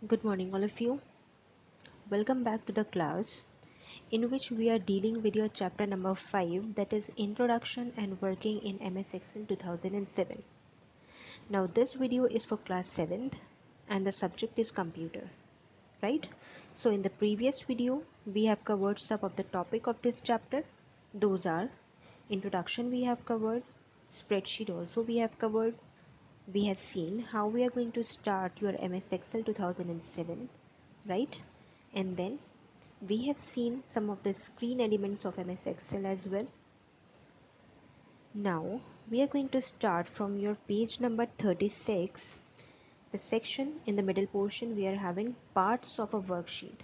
Good morning, all of you. Welcome back to the class in which we are dealing with your chapter number 5, that is Introduction and Working in MS Excel 2007. Now, this video is for class 7th and the subject is computer, right? So, in the previous video, we have covered some of the topic of this chapter. Those are introduction we have covered, spreadsheet also we have covered. We have seen how we are going to start your MS Excel 2007, right? And then we have seen some of the screen elements of MS Excel as well. Now we are going to start from your page number 36, the section in the middle portion we are having parts of a worksheet.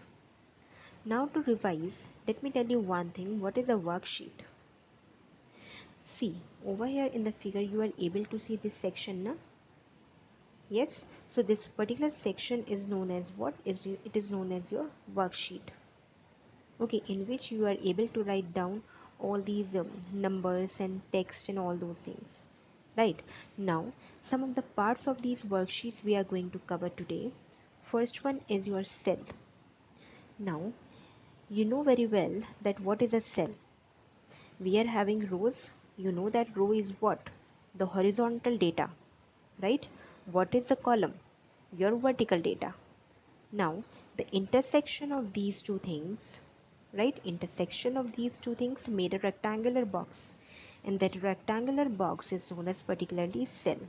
Now to revise, let me tell you one thing, what is a worksheet? See, over here in the figure you are able to see this section now. Yes, so this particular section is known as what? It is known as your worksheet. Okay, in which you are able to write down all these numbers and text and all those things. Right, now some of the parts of these worksheets we are going to cover today. First one is your cell. Now you know very well that what is a cell. We are having rows. You know that row is what? The horizontal data, right? What is the column? Your vertical data. Now the intersection of these two things, right, intersection of these two things made a rectangular box, and that rectangular box is known as particularly cell.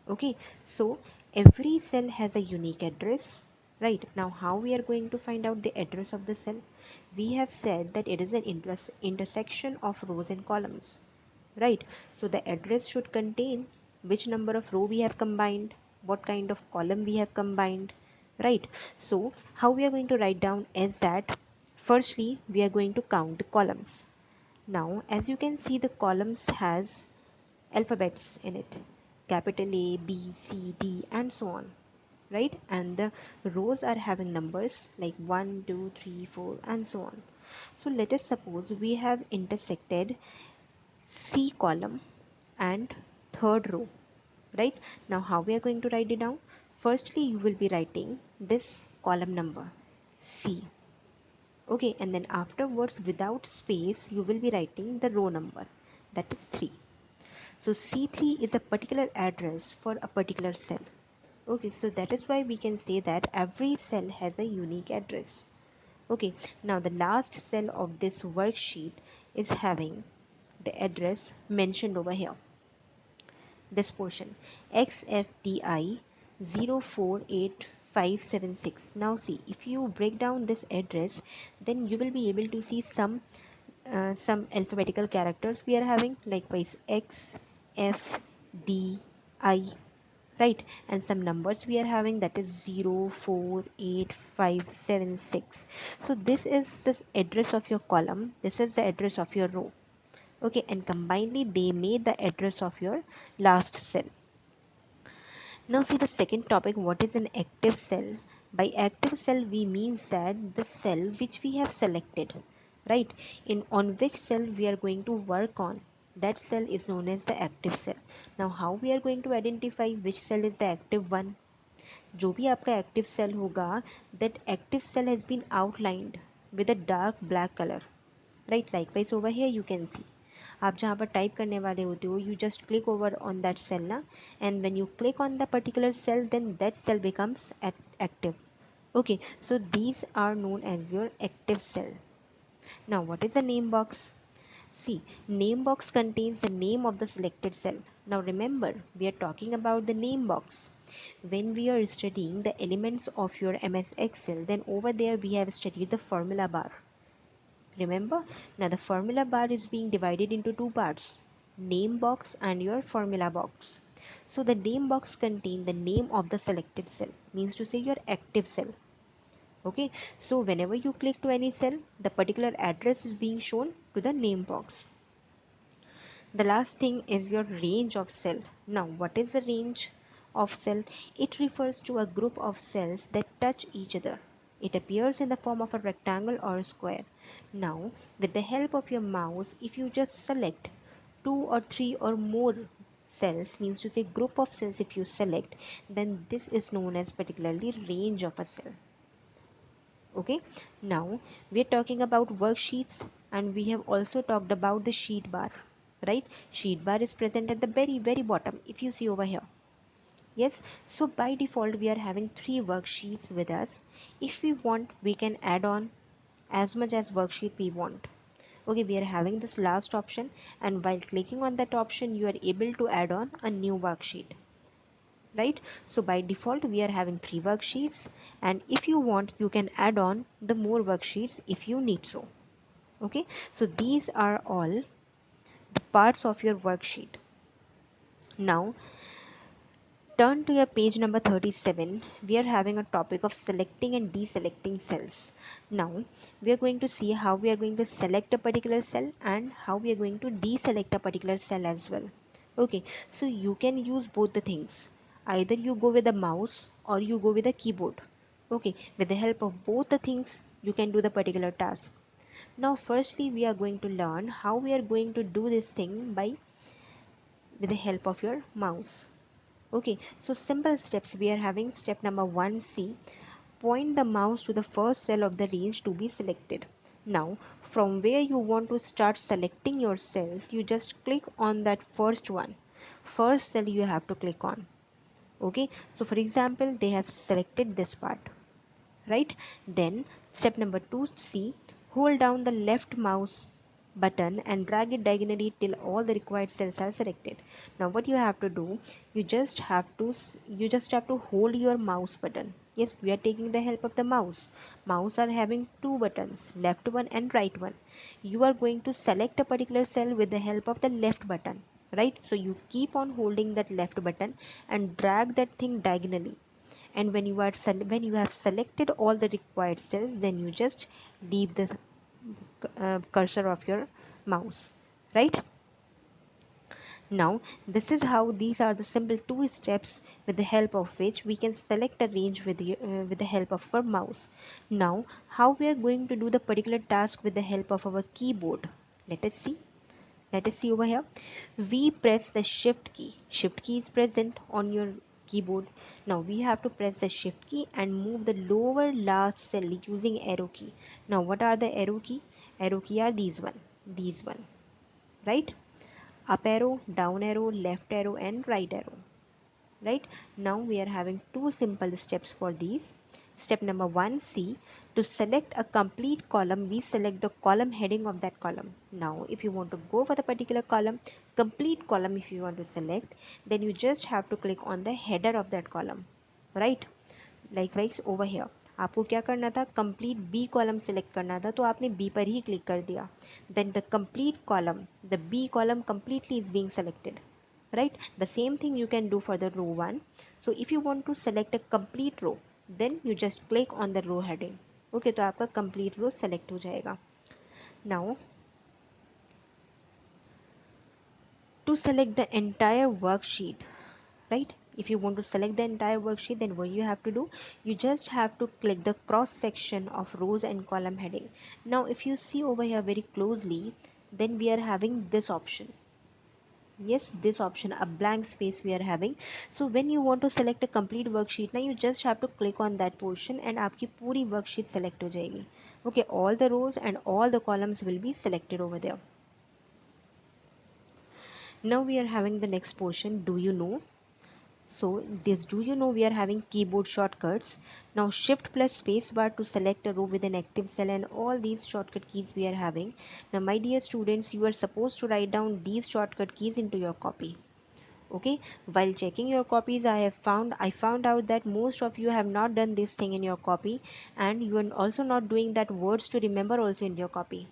Okay, so every cell has a unique address. Right, now how we are going to find out the address of the cell? We have said that it is an intersection of rows and columns. Right, so the address should contain which number of row we have combined, what kind of column we have combined. Right, so how we are going to write down is that firstly we are going to count the columns. Now as you can see, the columns has alphabets in it, capital A, B, C, D and so on, right? And the rows are having numbers like 1, 2, 3, 4 and so on. So let us suppose we have intersected C column and third row, right? Now how we are going to write it down? Firstly you will be writing this column number C, okay, and then afterwards without space you will be writing the row number, that is 3. So C3 is a particular address for a particular cell. Okay, so that is why we can say that every cell has a unique address. Okay, now the last cell of this worksheet is having the address mentioned over here. This portion XFDI 048576. Now see, if you break down this address, then you will be able to see some alphabetical characters we are having, likewise X, F, D, I, right, and some numbers we are having, that is 048576. So this is this address of your column, this is the address of your row. Okay, and combinedly they made the address of your last cell. Now see the second topic, what is an active cell? By active cell we means that the cell which we have selected, right, in on which cell we are going to work on, that cell is known as the active cell. Now how we are going to identify which cell is the active one? जो भी आपका active cell होगा, that active cell has been outlined with a dark black color, right? Likewise over here you can see, आप जहाँ पर type करने वाले होते हो, you just click over on that cell ना, and when you click on the particular cell then that cell becomes active. Okay, so these are known as your active cell. Now what is the name box? See, name box contains the name of the selected cell. Now remember, we are talking about the name box. When we are studying the elements of your MS Excel, then over there we have studied the formula bar. Remember, now the formula bar is being divided into two parts, name box and your formula box. So the name box contains the name of the selected cell, means to say your active cell. Okay, so whenever you click to any cell, the particular address is being shown to the name box. The last thing is your range of cell. Now what is the range of cell? It refers to a group of cells that touch each other. It appears in the form of a rectangle or a square. Now with the help of your mouse, if you just select two or three or more cells means to say group of cells. If you select, then this is known as particularly range of a cell. Okay, now we're talking about worksheets, and we have also talked about the sheet bar, right? Sheet bar is present at the very bottom, if you see over here. Yes, so by default we are having 3 worksheets with us. If we want, we can add on as much as worksheet we want. Okay, we are having this last option, and while clicking on that option you are able to add on a new worksheet, right? So by default we are having 3 worksheets, and if you want you can add on the more worksheets if you need so. Okay, so these are all the parts of your worksheet. Now turn to your page number 37. We are having a topic of selecting and deselecting cells. Now we are going to see how we are going to select a particular cell and how we are going to deselect a particular cell as well. Okay, so you can use both the things. Either you go with a mouse or you go with a keyboard. Okay, with the help of both the things you can do the particular task. Now firstly we are going to learn how we are going to do this thing by with the help of your mouse. Okay, so simple steps we are having. Step number 1C, point the mouse to the first cell of the range to be selected. Now from where you want to start selecting your cells, you just click on that first one. First cell you have to click on. Okay, so for example they have selected this part, right? Then step number 2C, hold down the left mouse button and drag it diagonally till all the required cells are selected. Now what you have to do, you just have to hold your mouse button. Yes, we are taking the help of the mouse are having 2 buttons, left one and right one. You are going to select a particular cell with the help of the left button, right? So you keep on holding that left button and drag that thing diagonally, and when you have selected all the required cells, then you just leave the cursor of your mouse, right? Now this is how these are the simple 2 steps with the help of which we can select a range with the help of our mouse. Now how we are going to do the particular task with the help of our keyboard, let us see. Let us see over here. We press the shift key. Shift key is present on your keyboard. Now we have to press the shift key and move the lower last cell using arrow key. Now what are the arrow key? Arrow key are these one, right? Up arrow, down arrow, left arrow and right arrow, right? Now we are having 2 simple steps for these. Step number 1C, to select a complete column we select the column heading of that column. Now if you want to go for the particular column, complete column, if you want to select, then you just have to click on the header of that column, right? Likewise over here आपको क्या करना था, complete B column select करना था, तो आपने B पर ही click कर दिया. Then the complete column, the B column completely is being selected, right? The same thing you can do for the row 1. So if you want to select a complete row, then you just click on the row heading. Okay, तो आपका complete row select हो जाएगा. Now to select the entire worksheet, right? If you want to select the entire worksheet, then what you have to do, you just have to click the cross section of rows and column heading. Now if you see over here very closely, then we are having this option. Yes, this option, a blank space we are having. So when you want to select a complete worksheet, now you just have to click on that portion and आपकी पूरी worksheet select हो जाएगी. Okay, all the rows and all the columns will be selected over there. Now we are having the next portion, do you know? So this do you know, we are having keyboard shortcuts. Now shift plus space bar to select a row with an active cell, and all these shortcut keys we are having. Now my dear students, you are supposed to write down these shortcut keys into your copy. Okay, while checking your copies, I found out that most of you have not done this thing in your copy, and you are also not doing that words to remember also in your copy.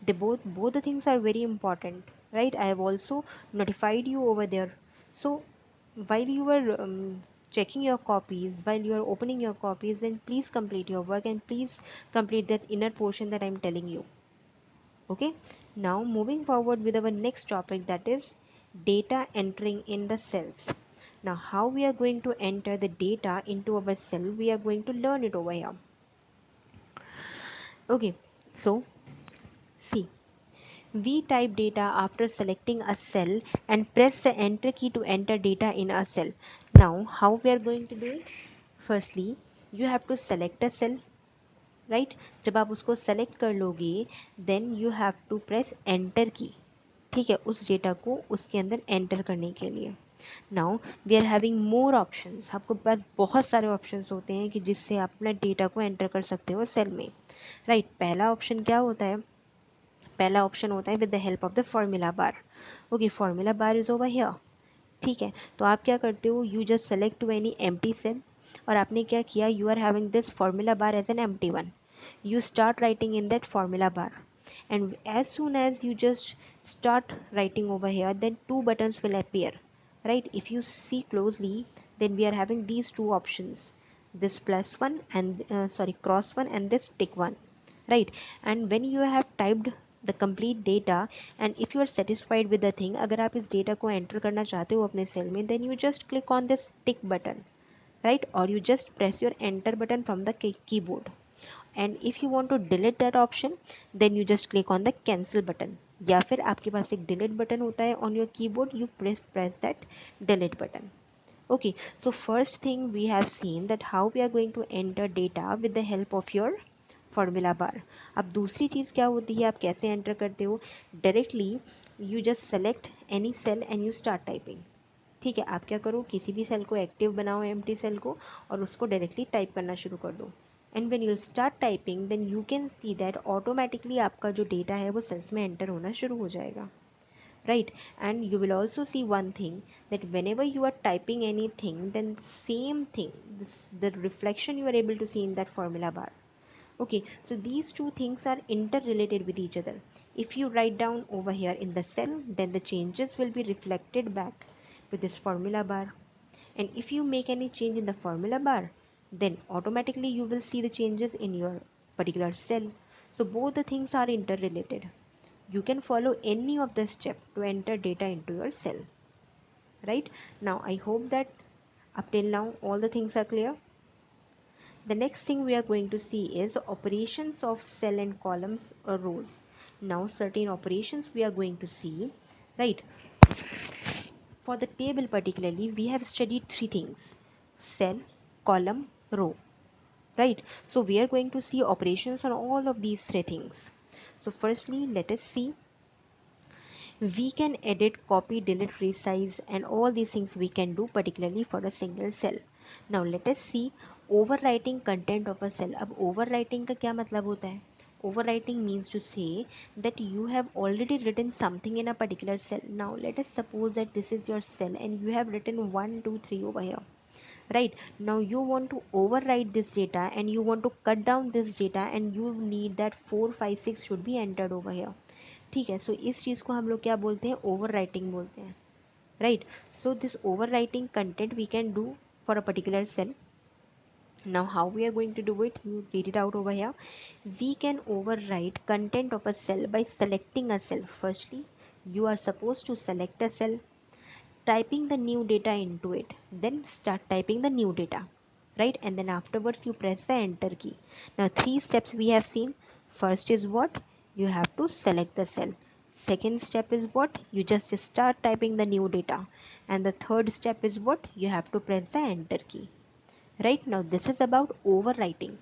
They both the things are very important, right? I have also notified you over there. So while you are checking your copies, while you are opening your copies, then please complete your work and please complete that inner portion that I'm telling you. Okay, now moving forward with our next topic, that is data entering in the cells. Now how we are going to enter the data into our cell, we are going to learn it over here. Okay, so see, We type data after selecting a cell and press the enter key to enter data in a cell. Now, how we are going to do it? Firstly, you have to select a cell, right? जब आप उसको select कर लोगे, then you have to press enter key. ठीक है, उस data को उसके अंदर एंटर करने के लिए. Now we are having more options. आपको पास बहुत सारे ऑप्शंस होते हैं कि जिससे आप अपना डेटा को एंटर कर सकते हो सेल में, राइट. पहला ऑप्शन क्या होता है? पहला ऑप्शन होता है with the help of the formula bar. Okay, formula bar is over here. ठीक है, तो आप क्या करते हो? You just select to any empty cell, और आपने क्या किया? You are having this formula bar as an empty one. You start writing in that formula bar, and as soon as you just start writing over here, then two buttons will appear, right? If you see closely, then we are having these two options, this plus one and sorry, cross one, and this tick one, right? And when you have typed the complete data, and if you are satisfied with the thing, अगर आप इस data को enter करना चाहते हो अपने cell में, then you just click on this tick button, right? Or you just press your enter button from the keyboard. And if you want to delete that option, then you just click on the cancel button, या फिर आपके पास एक delete button होता है on your keyboard, you press that delete button. Okay, so first thing we have seen that how we are going to enter data with the help of your formula bar. अब दूसरी चीज़ क्या होती है, आप कैसे enter करते हो? Directly you just select any cell and you start typing. ठीक है, आप क्या करो? किसी भी सेल को एक्टिव बनाओ, एम्प्टी सेल को, और उसको डायरेक्टली टाइप करना शुरू कर दो. And when you start typing, then you can see that automatically आपका जो डेटा है वो सेल्स में एंटर होना शुरू हो जाएगा, right? And you will also see one thing, that whenever you are typing anything, then same thing, the reflection you are able to see in that formula bar. Okay, so these two things are interrelated with each other. If you write down over here in the cell, then the changes will be reflected back to this formula bar. And if you make any change in the formula bar, then automatically you will see the changes in your particular cell. So both the things are interrelated. You can follow any of the step to enter data into your cell, right? Now I hope that up till now all the things are clear. The next thing we are going to see is operations of cell and columns or rows. Now certain operations we are going to see, right? For the table particularly, we have studied three things: cell, column, row, right? So we are going to see operations on all of these three things. So firstly, let us see. We can edit, copy, delete, resize, and all these things we can do particularly for a single cell. Now let us see overwriting content of a cell. अब overwriting का क्या मतलब होता है? Overwriting means to say that you have already written something in a particular cell. Now let us suppose that this is your cell and you have written 1 2 3 over here, right? Now you want to overwrite this data and you want to cut down this data, and you need that 4 5 6 should be entered over here. ठीक है, सो इस चीज़ को हम लोग क्या बोलते हैं? Over writing बोलते हैं, right? So this over writing content we can do for a particular cell. Now how we are going to do it? You read it out over here. We can overwrite content of a cell by selecting a cell. Firstly, you are supposed to select a cell, typing the new data into it, then start typing the new data, right? And then afterwards you press the enter key. Now three steps we have seen. First is what? You have to select the cell. Second step is what? You just start typing the new data. And the third step is what? You have to press the enter key, right? Now this is about overwriting.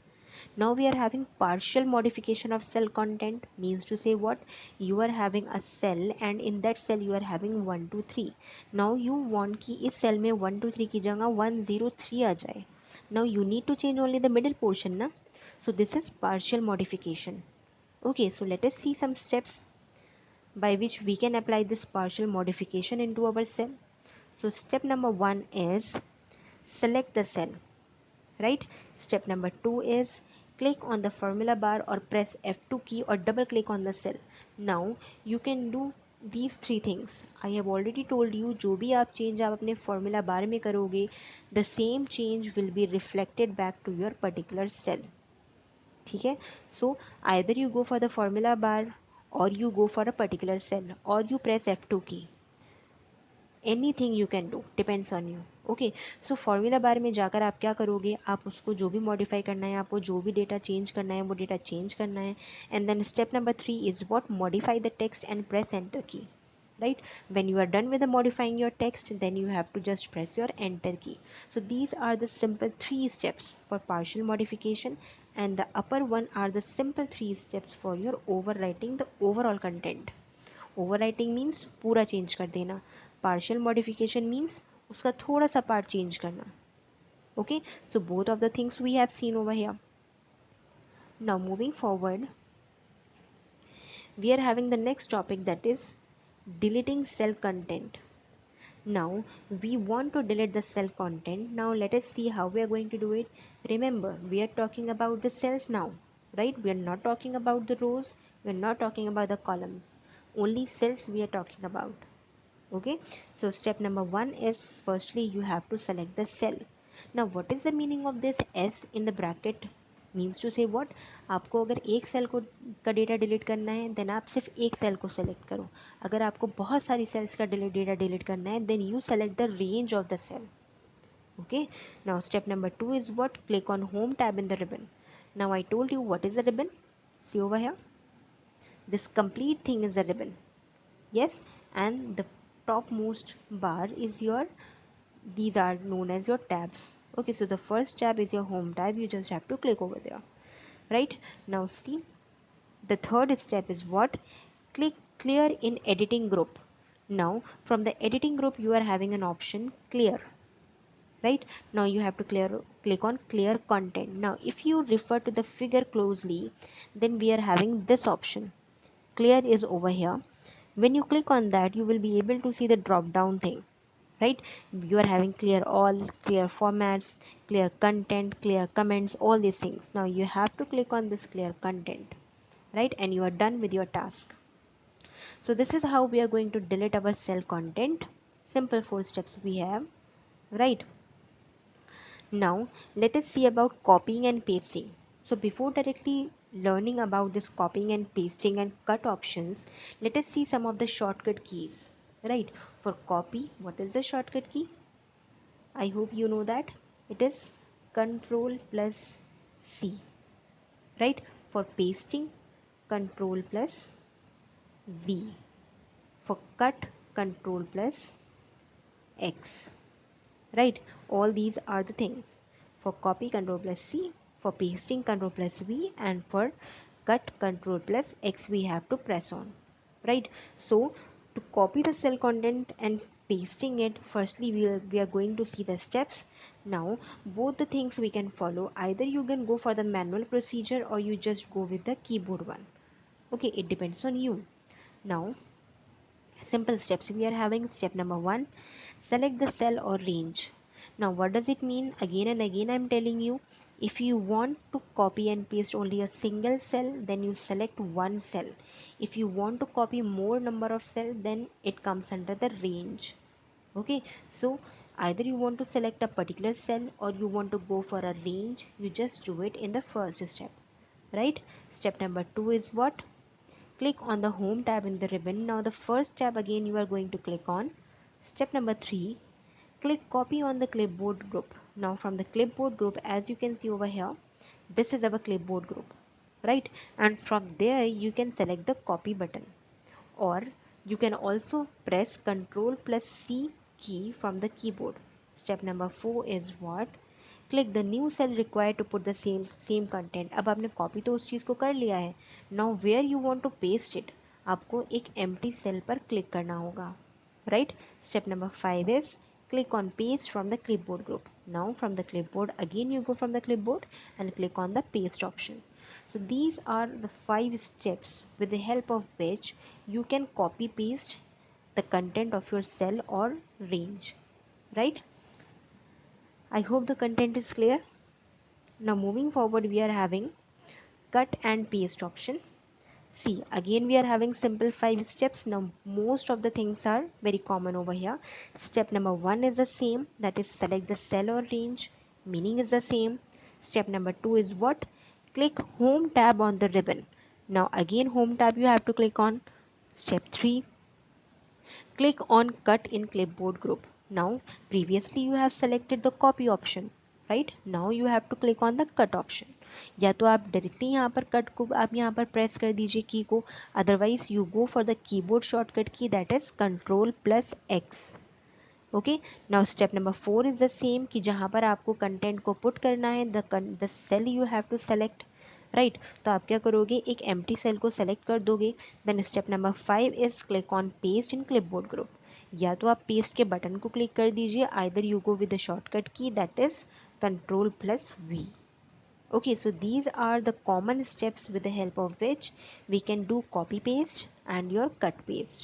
Now we are having partial modification of cell content, means to say what? You are having a cell and in that cell you are having 1 2 3. Now you want कि इस cell में 1 2 3 की जगह 1 0 3 आ जाए. Now you need to change only the middle portion ना. So this is partial modification. Okay, so let us see some steps by which we can apply this partial modification into our cell. So step number 1 is select the cell, right? Step number 2 is click on the formula bar or press F2 key or double click on the cell. Now you can do these three things. I have already told you, जो भी आप change आप अपने formula bar में करोगे, the same change will be reflected back to your particular cell. ठीक है? So either you go for the formula bar or you go for a particular cell or you press F2 key. Anything you can do, depends on you. Okay, so formula bar में जाकर आप क्या करोगे, आप उसको जो भी modify करना है, आपको जो भी डेटा चेंज करना है वो डेटा चेंज करना है। And then step number 3 is what, modify the text and press enter key, right? When you are done with the modifying your text, then you have to just press your enter key. So these are the simple 3 steps for partial modification, and the upper one are the simple 3 steps for your overwriting the overall content. Overwriting means पूरा change कर देना, partial modification means उसका थोड़ा सा part change करना। Okay, so both of the things we have seen over here. Now moving forward, we are having the next topic, that is deleting cell content. Now we want to delete the cell content. Now let us see how we are going to do it. Remember, we are talking about the cells now, right? We are not talking about the rows, we are not talking about the columns, only cells we are talking about. Okay, so step number 1 is, firstly you have to select the cell. Now what is the meaning of this S in the bracket? Means to say what, आपको अगर एक cell को का data delete करना है then आप सिर्फ एक सेल को सेलेक्ट करो। अगर आपको बहुत सारी सेल्स का डेटा डिलीट करना है then you select the range of the cell. Okay, now step number 2 is what, click on home tab in the ribbon. Now I told you what is the ribbon, see over here, this complete thing is the ribbon, yes, and the topmost bar is your, these are known as your tabs. Okay, so the first tab is your home tab, you just have to click over there, right? Now see, the third step is what, click clear in editing group. Now from the editing group you are having an option clear, right? Now you have to click on clear content. Now if you refer to the figure closely, then we are having this option, clear is over here. When you click on that, you will be able to see the drop down thing, right? You are having clear all, clear formats, clear content, clear comments, all these things. Now you have to click on this clear content, right? And you are done with your task. So this is how we are going to delete our cell content. Simple 4 steps we have, right? Now let us see about copying and pasting. So before directly learning about this copying and pasting and cut options, let us see some of the shortcut keys, right? For copy, what is the shortcut key? I hope you know that. It is Control plus C, right? For pasting, Control plus V. For cut, Control plus X, right? All these are the things. For copy, Control plus C. For pasting, Control plus V. And for cut, Control plus X we have to press on, right? So to copy the cell content and pasting it, firstly we are going to see the steps. Now both the things we can follow, either you can go for the manual procedure or you just go with the keyboard one. Okay, it depends on you. Now simple steps we are having. Step number 1, select the cell or range. Now what does it mean? Again and again I'm telling you, if you want to copy and paste only a single cell, then you select one cell. If you want to copy more number of cells, then it comes under the range. Okay, so either you want to select a particular cell or you want to go for a range, you just do it in the first step, right? Step number 2 is what, click on the home tab in the ribbon. Now the first tab again you are going to click on. Step number 3, click copy on the clipboard group. Now from the clipboard group, as you can see over here, this is our clipboard group, right? And from there you can select the copy button, or you can also press Ctrl plus C key from the keyboard. Step number 4 is what, click the new cell required to put the same content. अब आपने copy तो उस चीज़ को कर लिया है, now where you want to paste it, आपको एक empty cell पर click करना होगा, right? Step number 5 is click on paste from the clipboard group. Now from the clipboard again you go from the clipboard and click on the paste option. So these are the 5 steps with the help of which you can copy paste the content of your cell or range, right? I hope the content is clear. Now moving forward, we are having cut and paste option. See, again we are having simple 5 steps. Now most of the things are very common over here. Step number 1 is the same, that is select the cell or range, meaning is the same. Step number 2 is what, click home tab on the ribbon. Now again home tab you have to click on. Step 3, Click on cut in clipboard group. Now previously you have selected the copy option, right? Now you have to click on the cut option. या तो आप directly यहाँ पर cut को आप यहाँ पर press कर दीजिए की को, otherwise you go for the keyboard shortcut key, that is control plus X. Okay, now step number 4 is the same कि जहाँ पर आपको कंटेंट को पुट करना है, the cell you have to select, right. तो आप क्या करोगे, एक एम्प्टी सेल को सेलेक्ट कर दोगे. Then step number 5 is click on paste in clipboard group. या तो आप पेस्ट के बटन को क्लिक कर दीजिए, either you go with the shortcut key, that is control plus V. Okay, so these are the common steps with the help of which we can do copy paste and your cut paste,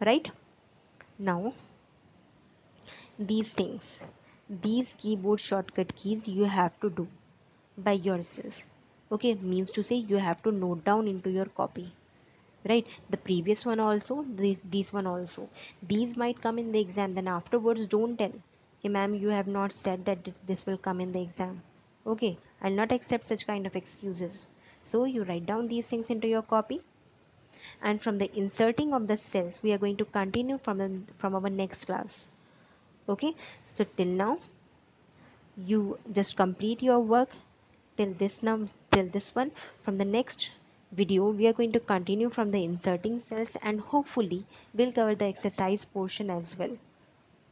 right? Now these things, these keyboard shortcut keys you have to do by yourself. Okay, means to say you have to note down into your copy, right? The previous one also, this one also, these might come in the exam, then afterwards don't tell, hey ma'am, you have not said that this will come in the exam. Okay, I'll not accept such kind of excuses. So you write down these things into your copy, and from the inserting of the cells we are going to continue from our next class. Okay, so till now you just complete your work till this now, till this one. From the next video we are going to continue from the inserting cells, and hopefully we'll cover the exercise portion as well.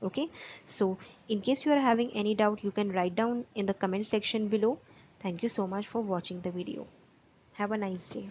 Okay, so in case you are having any doubt, you can write down in the comment section below. Thank you so much for watching the video. Have a nice day.